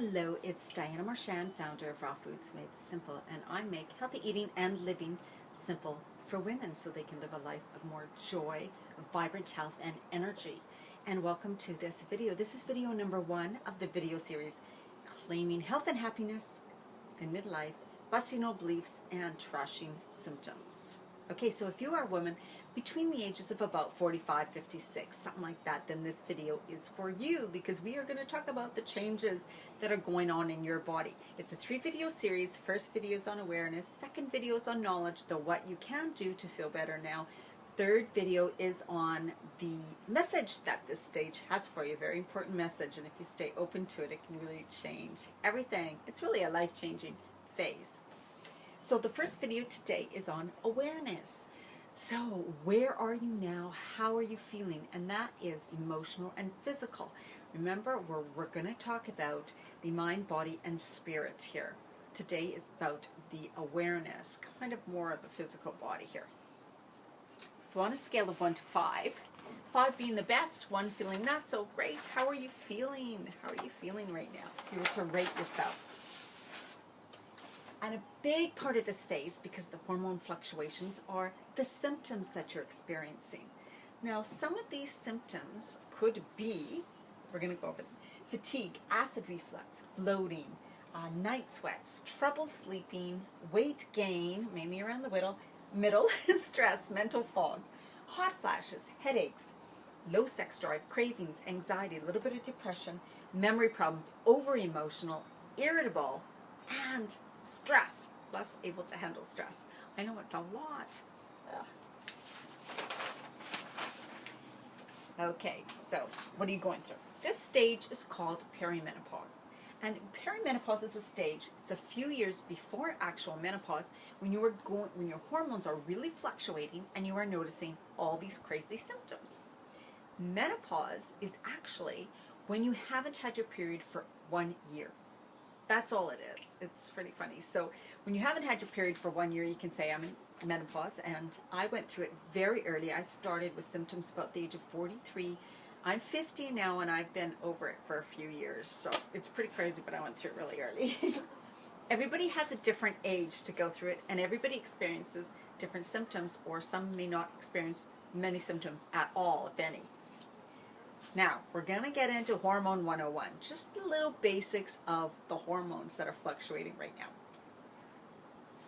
Hello, it's Diana Marchand, founder of Raw Foods Made Simple, and I make healthy eating and living simple for women so they can live a life of more joy, vibrant health, and energy. And welcome to this video. This is video number 1 of the video series, Claiming Health and Happiness in Midlife, Busting Old Beliefs, and Trashing Symptoms. Okay, so if you are a woman between the ages of about 45, 56, something like that, then this video is for you because we are going to talk about the changes that are going on in your body. It's a 3-video series. First video is on awareness. Second video is on knowledge, the what you can do to feel better now. Third video is on the message that this stage has for you, a very important message, and if you stay open to it, it can really change everything. It's really a life-changing phase. So the first video today is on awareness. So where are you now? How are you feeling? And that is emotional and physical. Remember, we're going to talk about the mind, body, and spirit here. Today is about the awareness, kind of more of the physical body here. So on a scale of 1 to 5, 5 being the best, 1 feeling not so great, how are you feeling? How are you feeling right now? If you were to rate yourself. And a big part of this phase, because the hormone fluctuations, are the symptoms that you're experiencing. Now, some of these symptoms could be, we're going to go over them, fatigue, acid reflux, bloating, night sweats, trouble sleeping, weight gain, mainly around the middle, stress, mental fog, hot flashes, headaches, low sex drive, cravings, anxiety, a little bit of depression, memory problems, over-emotional, irritable, and stress, less able to handle stress. I know it's a lot. Ugh. Okay, so what are you going through? This stage is called perimenopause. And perimenopause is a stage, it's a few years before actual menopause, when your hormones are really fluctuating and you are noticing all these crazy symptoms. Menopause is actually when you haven't had your period for 1 year. That's all it is. It's pretty funny. So when you haven't had your period for 1 year, you can say I'm in menopause, and I went through it very early. I started with symptoms about the age of 43. I'm 50 now, and I've been over it for a few years. So it's pretty crazy, but I went through it really early. Everybody has a different age to go through it, and everybody experiences different symptoms, or some may not experience many symptoms at all, if any. Now, we're going to get into Hormone 101, just the little basics of the hormones that are fluctuating right now.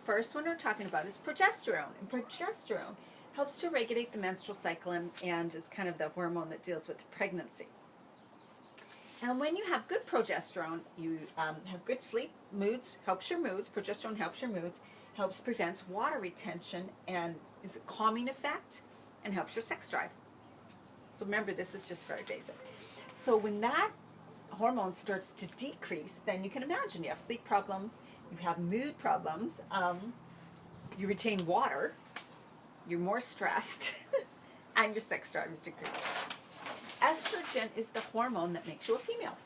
First one we're talking about is progesterone. And progesterone helps to regulate the menstrual cycle and is kind of the hormone that deals with pregnancy. And when you have good progesterone, you have good sleep, moods, helps your moods. Progesterone helps your moods, helps prevents water retention, and is a calming effect, and helps your sex drive. So remember, this is just very basic. So when that hormone starts to decrease, then you can imagine you have sleep problems, you have mood problems, you retain water, you're more stressed, and your sex drive is decreased. Estrogen is the hormone that makes you a female.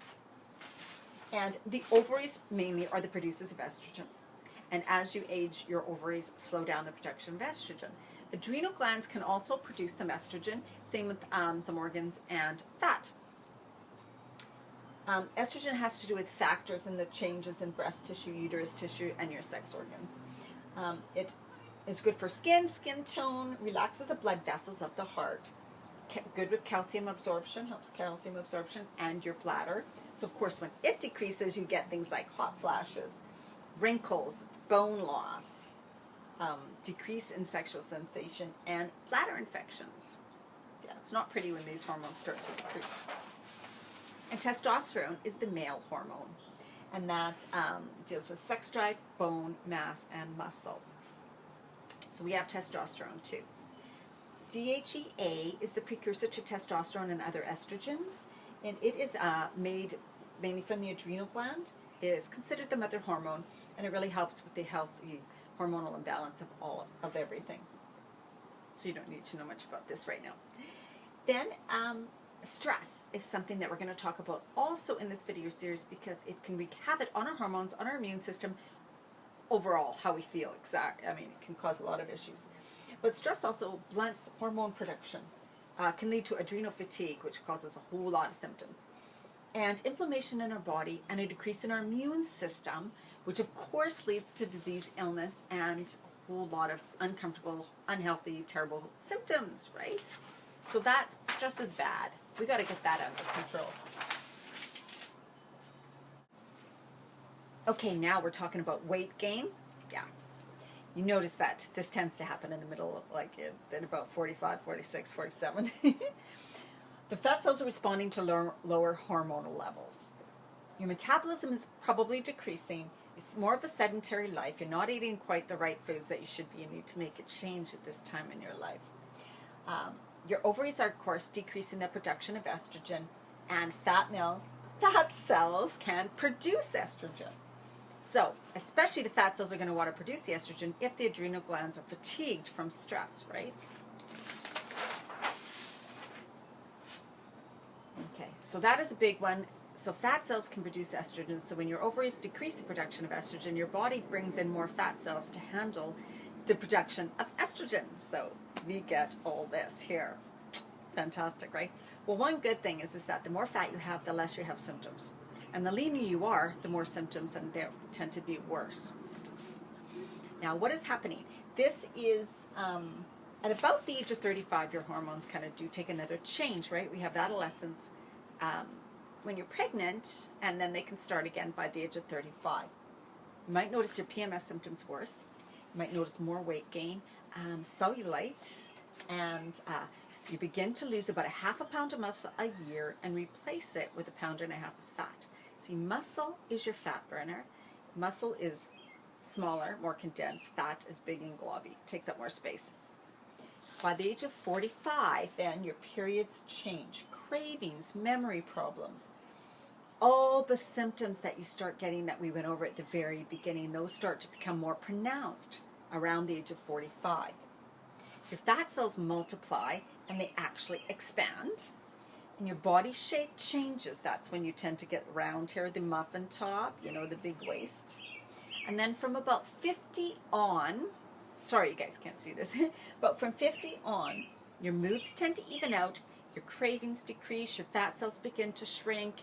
And the ovaries mainly are the producers of estrogen. And as you age, your ovaries slow down the production of estrogen. Adrenal glands can also produce some estrogen, same with some organs and fat. Estrogen has to do with factors in the changes in breast tissue, uterus tissue, and your sex organs. It is good for skin tone, relaxes the blood vessels of the heart, good with calcium absorption, helps calcium absorption, and your bladder. So of course when it decreases, you get things like hot flashes, wrinkles, bone loss, decrease in sexual sensation, and bladder infections. Yeah, it's not pretty when these hormones start to decrease. And testosterone is the male hormone, and that deals with sex drive, bone mass, and muscle. So we have testosterone too. DHEA is the precursor to testosterone and other estrogens, and it is made mainly from the adrenal gland. It is considered the mother hormone, and it really helps with the healthy hormonal imbalance of everything. So you don't need to know much about this right now. Then stress is something that we're going to talk about also in this video series, because it can wreak havoc on our hormones, on our immune system, overall how we feel. I mean, it can cause a lot of issues. But stress also blunts hormone production, can lead to adrenal fatigue, which causes a whole lot of symptoms. and inflammation in our body, and a decrease in our immune system, which of course leads to disease, illness, and a whole lot of uncomfortable, unhealthy, terrible symptoms, right? So that stress is bad. We got to get that under control. Okay, now we're talking about weight gain. Yeah. You notice that this tends to happen in the middle, like at about 45, 46, 47. The fat cells are responding to lower hormonal levels. Your metabolism is probably decreasing. It's more of a sedentary life. You're not eating quite the right foods that you should be. You need to make a change at this time in your life. Your ovaries are, of course, decreasing the production of estrogen, and fat cells can produce estrogen. So, especially the fat cells are going to want to produce the estrogen if the adrenal glands are fatigued from stress, right? Okay, so that is a big one. So fat cells can produce estrogen. So when your ovaries decrease the production of estrogen, your body brings in more fat cells to handle the production of estrogen. So we get all this here. Fantastic, right? Well, one good thing is that the more fat you have, the less you have symptoms. And the leaner you are, the more symptoms, and they tend to be worse. Now, what is happening? This is, at about the age of 35, your hormones kind of do take another change, right? We have adolescence when you're pregnant, and then they can start again by the age of 35. You might notice your PMS symptoms worse. You might notice more weight gain, cellulite, and you begin to lose about 1/2 pound of muscle a year and replace it with 1.5 pounds of fat. See, muscle is your fat burner. Muscle is smaller, more condensed. Fat is big and globby, takes up more space. By the age of 45, then, your periods change. Cravings, memory problems, all the symptoms that you start getting that we went over at the very beginning, those start to become more pronounced around the age of 45. Your fat cells multiply and they actually expand, and your body shape changes. That's when you tend to get round here, the muffin top, you know, the big waist. And then from about 50 on, sorry you guys can't see this, but from 50 on, your moods tend to even out, your cravings decrease, your fat cells begin to shrink,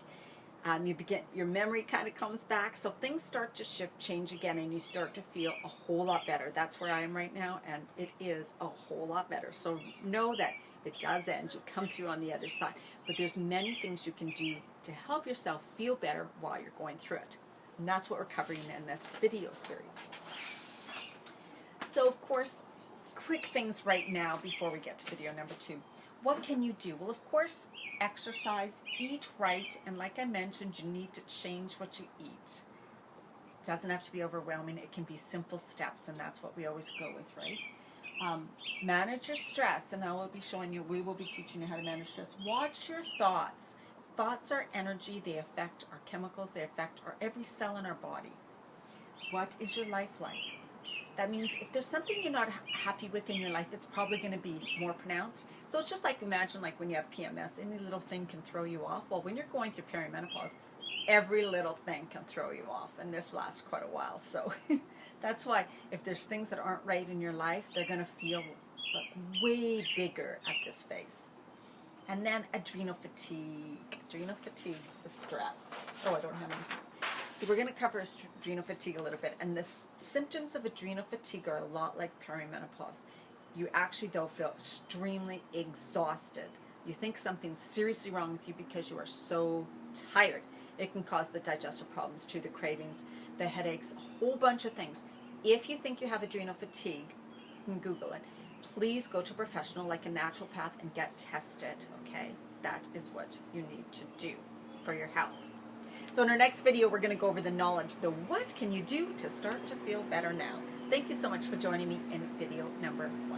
your memory kind of comes back, so things start to shift, change again, and you start to feel a whole lot better. That's where I am right now, and it is a whole lot better. So know that it does end. You come through on the other side, but there's many things you can do to help yourself feel better while you're going through it, and that's what we're covering in this video series. So, of course, quick things right now before we get to video number 2. What can you do? Well, of course, exercise, eat right, and like I mentioned, you need to change what you eat. It doesn't have to be overwhelming. It can be simple steps, and that's what we always go with, right? Manage your stress, and I will be showing you, we will be teaching you how to manage stress. Watch your thoughts. Thoughts are energy. They affect our chemicals. They affect every cell in our body. What is your life like? That means if there's something you're not happy with in your life, it's probably going to be more pronounced. So it's just like, imagine like when you have PMS, any little thing can throw you off. Well, when you're going through perimenopause, every little thing can throw you off, and this lasts quite a while. So that's why if there's things that aren't right in your life, they're going to feel like way bigger at this phase. And then adrenal fatigue. Adrenal fatigue is stress. Oh, I don't have anything. So we're going to cover adrenal fatigue a little bit. And the symptoms of adrenal fatigue are a lot like perimenopause. You actually, though, feel extremely exhausted. You think something's seriously wrong with you because you are so tired. It can cause the digestive problems too, the cravings, the headaches, a whole bunch of things. If you think you have adrenal fatigue, you can Google it. Please go to a professional like a naturopath and get tested, okay? That is what you need to do for your health. So in our next video, we're going to go over the knowledge, the what can you do to start to feel better now. Thank you so much for joining me in video number 1.